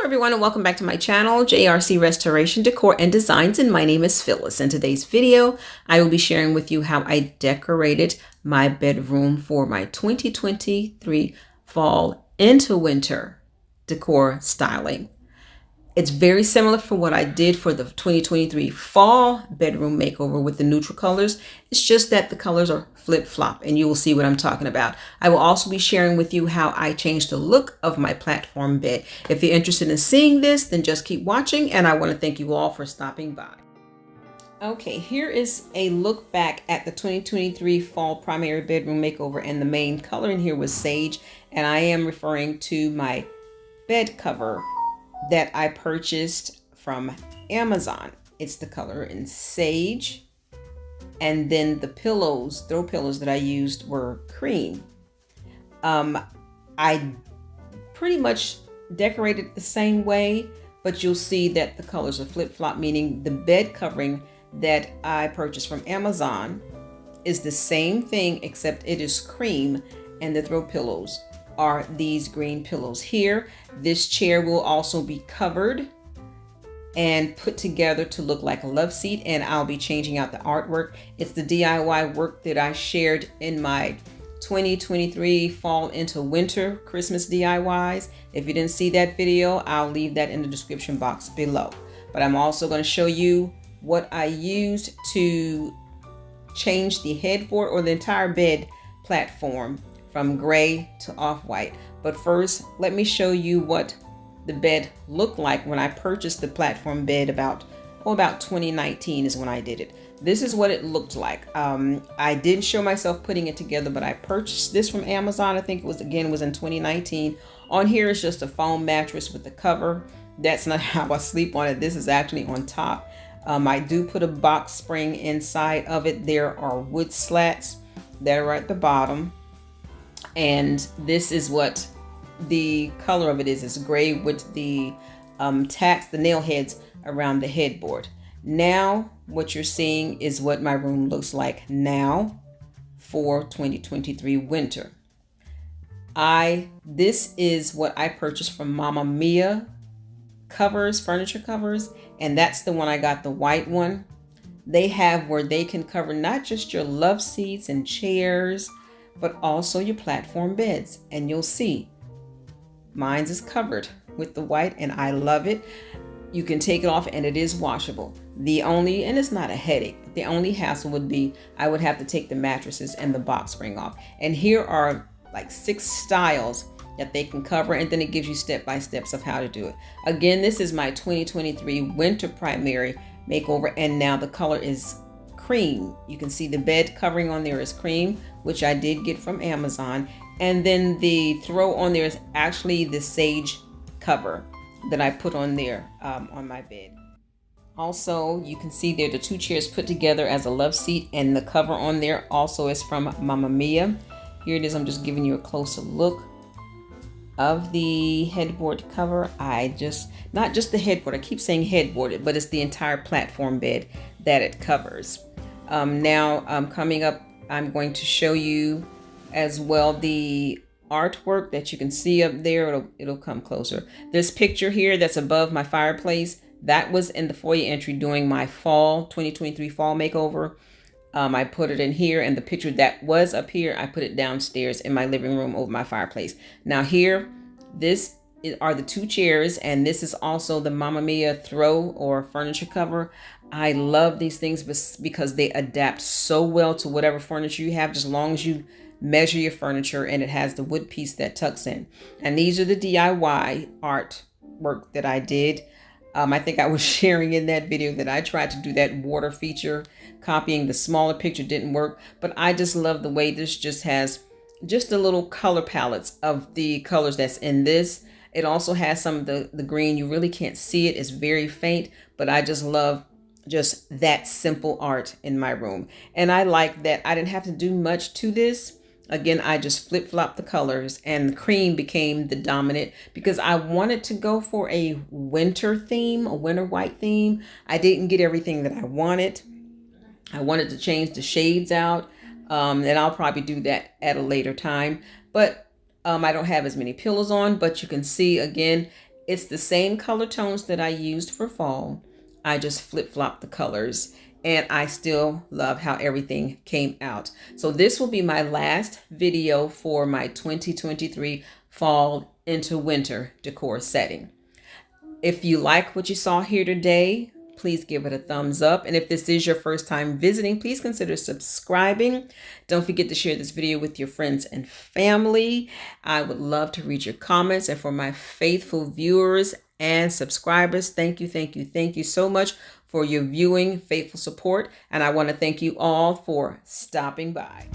Hello everyone and welcome back to my channel, JRC Restoration, Decor, and Designs, and my name is Phyllis. In today's video, I will be sharing with you how I decorated my bedroom for my 2023 fall into winter decor styling. It's very similar for what I did for the 2023 fall bedroom makeover with the neutral colors. It's just that the colors are flip-flop, and you will see what I'm talking about. I will also be sharing with you how I changed the look of my platform bed. If you're interested in seeing this, then just keep watching, and I want to thank you all for stopping by. Okay, here is a look back at the 2023 fall primary bedroom makeover, and the main color in here was sage, and I am referring to my bed cover that I purchased from Amazon. It's the color in sage, and then the pillows, throw pillows that I used were cream. I pretty much decorated the same way, but you'll see that the colors are flip-flop, meaning the bed covering that I purchased from Amazon is the same thing except it is cream, and the throw pillows are these green pillows here. This chair will also be covered and put together to look like a love seat, and I'll be changing out the artwork. It's the DIY work that I shared in my 2023 fall into winter Christmas DIYs. If you didn't see that video, I'll leave that in the description box below. But I'm also going to show you what I used to change the headboard or the entire bed platform from gray to off-white. But first, let me show you what the bed looked like when I purchased the platform bed about 2019 is when I did it. This is what it looked like. I didn't show myself putting it together, but I purchased this from Amazon. I think it was in 2019. On here is just a foam mattress with the cover. That's not how I sleep on it. This is actually on top. I do put a box spring inside of it. There are wood slats that are at the bottom. And this is what the color of it is. It's gray with the tacks, the nail heads around the headboard. Now what you're seeing is what my room looks like now for 2023 winter. This is what I purchased from Mama Mia covers, furniture covers, and that's the one I got, the white one. They have where they can cover not just your love seats and chairs, but also your platform beds. And you'll see mine's is covered with the white, and I love it. You can take it off and it is washable. And it's not a headache, but the only hassle would be I would have to take the mattresses and the box spring off. And here are like 6 styles that they can cover, and then it gives you step-by-steps of how to do it. Again, this is my 2023 winter primary makeover, and now the color is cream. You can see the bed covering on there is cream, which I did get from Amazon, and then the throw on there is actually the sage cover that I put on there on my bed. Also, you can see there the 2 chairs put together as a love seat, and the cover on there also is from Mama Mia. Here it is. I'm just giving you a closer look of the headboard cover. Not just the headboard, I keep saying headboard, but it's the entire platform bed that it covers. Now coming up, I'm going to show you as well the artwork that you can see up there. It'll come closer. This picture here that's above my fireplace, that was in the foyer entry during my fall 2023 fall makeover. I put it in here, and the picture that was up here, I put it downstairs in my living room over my fireplace. Now here, this are the 2 chairs, and this is also the Mama Mia throw or furniture cover. I love these things because they adapt so well to whatever furniture you have, just as long as you measure your furniture, and it has the wood piece that tucks in. And these are the DIY artwork that I did. I think I was sharing in that video that I tried to do that water feature. Copying the smaller picture didn't work, but I just love the way this just has just the little color palettes of the colors that's in this. It also has some of the green. You really can't see it. It's very faint, but I just love just that simple art in my room. And I like that I didn't have to do much to this. Again, I just flip-flopped the colors, and the cream became the dominant because I wanted to go for a winter theme, a winter white theme. I didn't get everything that I wanted. I wanted to change the shades out, and I'll probably do that at a later time. But I don't have as many pillows on, but you can see again, It's the same color tones that I used for fall. I just flip-flopped the colors, and I still love how everything came out. So this will be my last video for my 2023 fall into winter decor setting. If you like what you saw here today, please give it a thumbs up. And if this is your first time visiting, please consider subscribing. Don't forget to share this video with your friends and family. I would love to read your comments. And for my faithful viewers and subscribers, thank you so much for your viewing, faithful support. And I want to thank you all for stopping by.